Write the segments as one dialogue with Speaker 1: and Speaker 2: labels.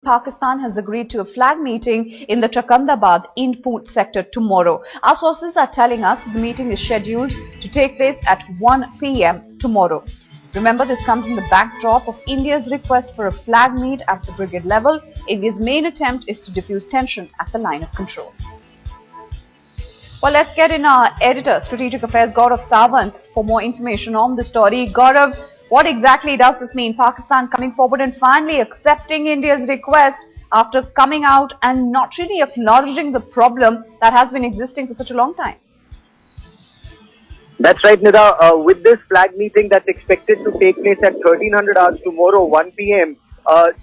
Speaker 1: Pakistan has agreed to a flag meeting in the Chakan-da-Bagh in Poonch sector tomorrow. Our sources are telling us the meeting is scheduled to take place at 1 p.m. tomorrow. Remember, this comes in the backdrop of India's request for a flag meet at the brigade level. India's main attempt is to diffuse tension at the line of control. Well, let's get in our editor, Strategic Affairs, Gaurav Sawant, for more information on the story. Gaurav, what exactly does this mean? Pakistan coming forward and finally accepting India's request after coming out and not really acknowledging the problem that has been existing for such a long time.
Speaker 2: That's right, Nida. With this flag meeting that's expected to take place at 1300 hours tomorrow, 1 p.m.,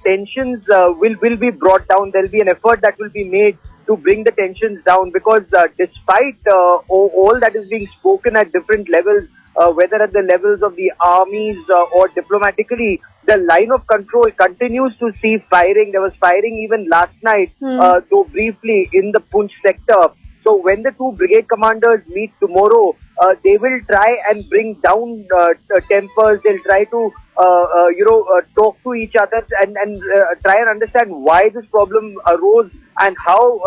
Speaker 2: tensions will be brought down. There will be an effort that will be made to bring the tensions down, because despite all that is being spoken at different levels, whether at the levels of the armies or diplomatically, the line of control continues to see firing. There was firing even last night, though briefly, in the Poonch sector. So when the two brigade commanders meet tomorrow, they will try and bring down tempers. They'll try to, talk to each other and try and understand why this problem arose and how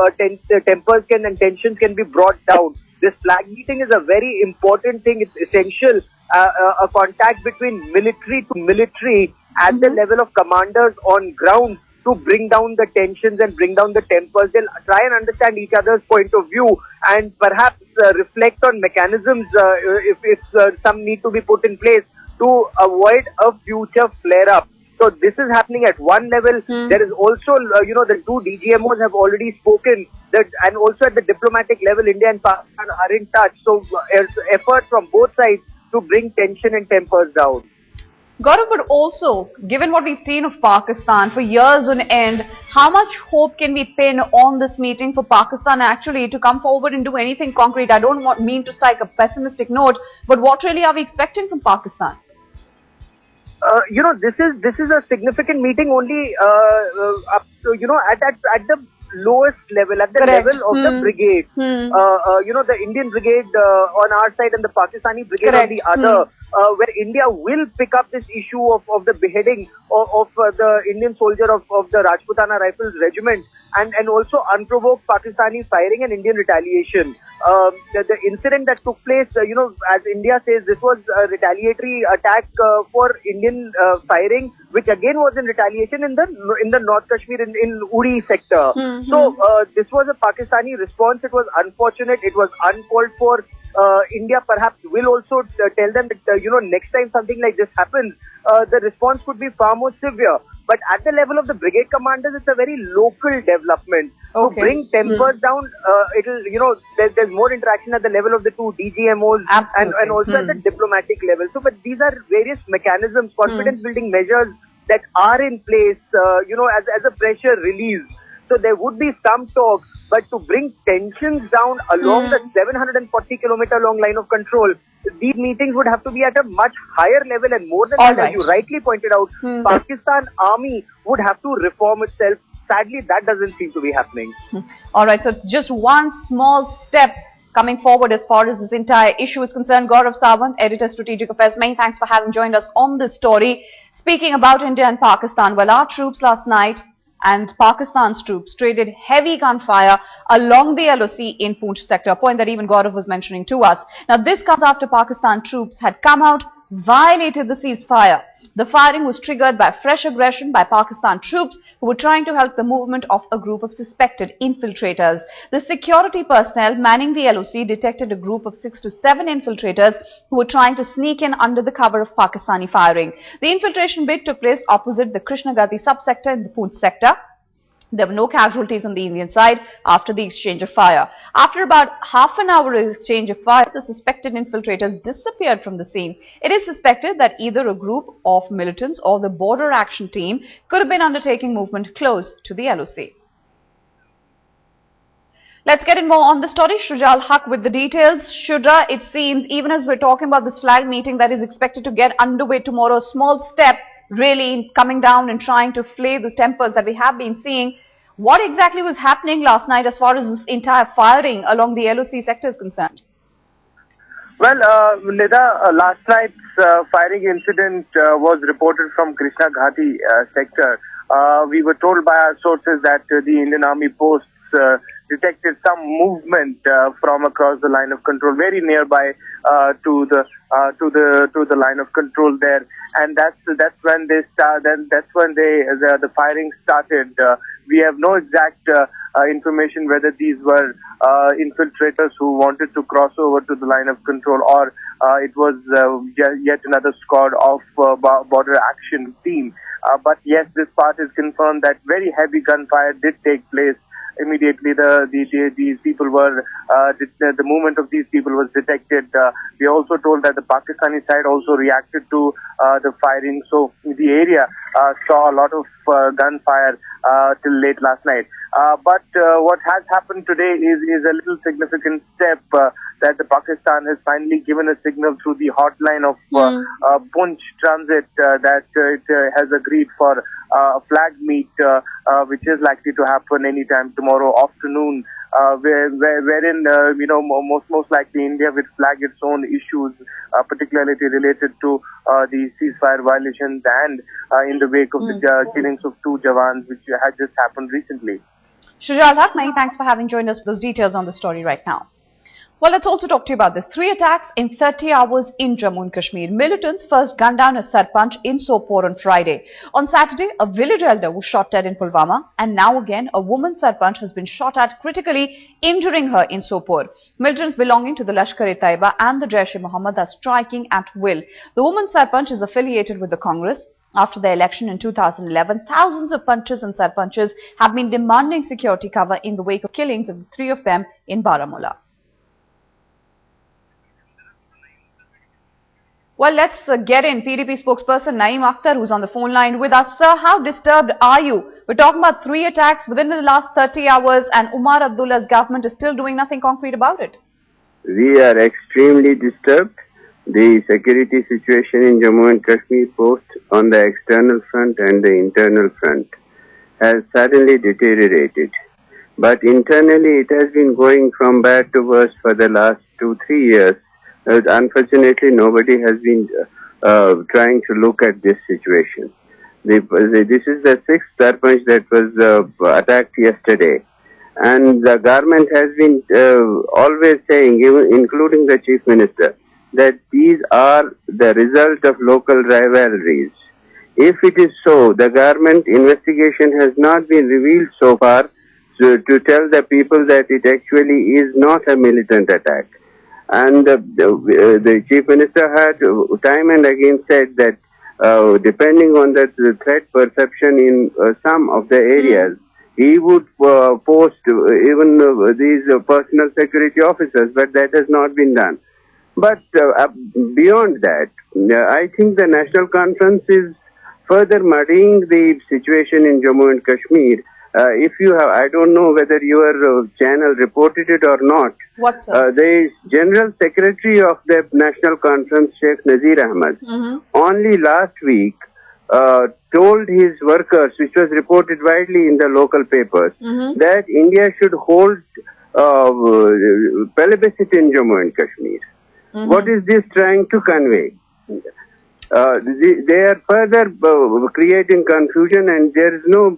Speaker 2: tempers and tensions can be brought down. This flag meeting is a very important thing. It's essential, a contact between military to military at the level of commanders on ground to bring down the tensions and bring down the tempers. They'll try and understand each other's point of view and perhaps reflect on mechanisms if some need to be put in place to avoid a future flare-up. So this is happening at one level. There is also, the two DGMOs have already spoken that, and also at the diplomatic level, India and Pakistan are in touch. So effort from both sides to bring tension and tempers down.
Speaker 1: Gaurav, but also, given what we've seen of Pakistan for years on end, how much hope can we pin on this meeting for Pakistan actually to come forward and do anything concrete? I don't mean to strike a pessimistic note, but what really are we expecting from Pakistan?
Speaker 2: This is a significant meeting only up to, at the lowest level, at the level of the brigade. The Indian brigade on our side and the Pakistani brigade on the other, where India will pick up this issue of the beheading of the Indian soldier of the Rajputana Rifles regiment, and also unprovoked Pakistani firing and Indian retaliation. The incident that took place, as India says, this was a retaliatory attack for Indian firing, which again was in retaliation in the North Kashmir in Uri sector. So this was a Pakistani response. It was unfortunate. It was uncalled for. India perhaps will also tell them that, next time something like this happens, the response could be far more severe. But at the level of the brigade commanders, it's a very local development. Okay. To bring tempers down, there's more interaction at the level of the two DGMOs and also at the diplomatic level. So, but these are various mechanisms, confidence building measures that are in place, as a pressure release. So there would be some talk, but to bring tensions down along the 740-kilometer long line of control, these meetings would have to be at a much higher level, and more than that, as you rightly pointed out, Pakistan army would have to reform itself. Sadly, that doesn't seem to be happening.
Speaker 1: All right, so it's just one small step coming forward as far as this entire issue is concerned. Gaurav Sawant, Editor Strategic Affairs, many thanks for having joined us on this story. Speaking about India and Pakistan, well, our troops last night and Pakistan's troops traded heavy gunfire along the LOC in Poonch sector, a point that even Gaurav was mentioning to us. Now, this comes after Pakistan troops had come out, violated the ceasefire. The firing was triggered by fresh aggression by Pakistan troops who were trying to help the movement of a group of suspected infiltrators. The security personnel manning the LOC detected a group of 6 to 7 infiltrators who were trying to sneak in under the cover of Pakistani firing. The infiltration bid took place opposite the Krishnagati subsector in the Poonch sector. There were no casualties on the Indian side after the exchange of fire. After about half an hour exchange of fire, the suspected infiltrators disappeared from the scene. It is suspected that either a group of militants or the border action team could have been undertaking movement close to the LOC. Let's get in more on the story. Shujal Haq with the details. Shudra, it seems, even as we're talking about this flag meeting that is expected to get underway tomorrow, a small step really in coming down and trying to flay the tempers that we have been seeing. What exactly was happening last night as far as this entire firing along the LOC sector is concerned?
Speaker 3: Well, Nida, last night's firing incident was reported from Krishnagati sector. we were told by our sources that the Indian Army posts detected some movement from across the line of control, very nearby to the line of control there, and that's when they the firing started. We have no exact information whether these were infiltrators who wanted to cross over to the line of control, or it was yet another squad of border action team. But yes, this part is confirmed that very heavy gunfire did take place. Immediately, these people were the movement of these people was detected. We are also told that the Pakistani side also reacted to the firing. So the area saw a lot of gunfire till late last night. But what has happened today is a little significant step that the Pakistan has finally given a signal through the hotline of Poonch transit that it has agreed for a flag meet, which is likely to happen anytime tomorrow afternoon, wherein most likely India will flag its own issues, particularly related to the ceasefire violations and in the wake of the killings of 2 Jawans, which had just happened recently.
Speaker 1: Shujal Haq, many thanks for having joined us with those details on the story right now. Well, let's also talk to you about this. 3 attacks in 30 hours in Jammu and Kashmir. Militants first gunned down a Sarpanch in Sopore on Friday. On Saturday, a village elder was shot dead in Pulwama, and now again a woman Sarpanch has been shot at, critically injuring her in Sopore. Militants belonging to the Lashkar-e-Taiba and the Jaish-e-Mohammed are striking at will. The woman Sarpanch is affiliated with the Congress. After the election in 2011, thousands of Panchs and Sarpanches have been demanding security cover in the wake of killings of 3 of them in Baramulla. Well, let's get in PDP spokesperson Naeem Akhtar, who's on the phone line with us. Sir, how disturbed are you? We're talking about 3 attacks within the last 30 hours and Omar Abdullah's government is still doing nothing concrete about it.
Speaker 4: We are extremely disturbed. The security situation in Jammu and Kashmir, both on the external front and the internal front, has suddenly deteriorated. But internally, it has been going from bad to worse for the last 2-3 years. Unfortunately, nobody has been trying to look at this situation. This is the 6th Sarpanch that was attacked yesterday. And the government has been always saying, even including the Chief Minister, that these are the result of local rivalries. If it is so, the government investigation has not been revealed so far to tell the people that it actually is not a militant attack. And the Chief Minister had time and again said that depending on the threat perception in some of the areas, he would post even these personal security officers, but that has not been done. But beyond that, I think the National Conference is further muddying the situation in Jammu and Kashmir. If you have, I don't know whether your channel reported it or not.
Speaker 1: What's up?
Speaker 4: The General Secretary of the National Conference, Sheikh Nazir Ahmad, only last week told his workers, which was reported widely in the local papers, that India should hold plebiscite in Jammu and Kashmir. What is this trying to convey? They are further creating confusion, and there is no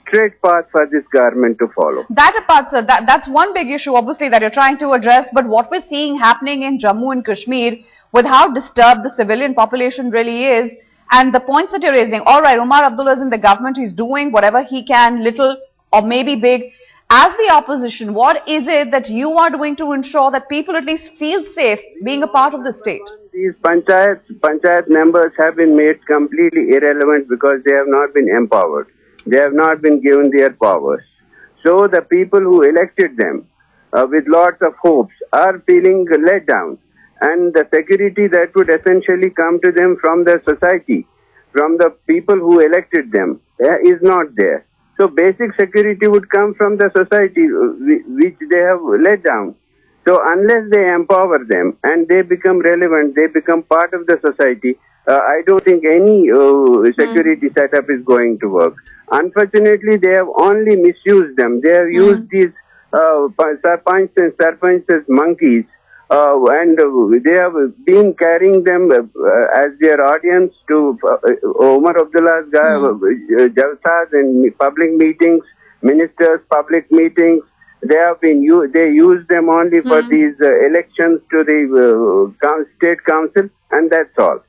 Speaker 4: straight path for this government to follow.
Speaker 1: That apart, sir, that's one big issue, obviously, that you're trying to address. But what we're seeing happening in Jammu and Kashmir, with how disturbed the civilian population really is, and the points that you're raising, all right, Omar Abdullah is in the government, he's doing whatever he can, little or maybe big. As the opposition, what is it that you are doing to ensure that people at least feel safe being a part of the state?
Speaker 4: These panchayat members have been made completely irrelevant because they have not been empowered. They have not been given their powers. So the people who elected them with lots of hopes are feeling let down. And the security that would essentially come to them from the society, from the people who elected them, is not there. So basic security would come from the society, which they have let down. So unless they empower them and they become relevant, they become part of the society, I don't think any security setup is going to work. Unfortunately, they have only misused them. They have used these sarpanchs and sarpanchs as monkeys and they have been carrying them as their audience to Omar Abdullah's jalsas and public meetings, ministers' public meetings. They have been they use them only for these elections to the state council, and that's all.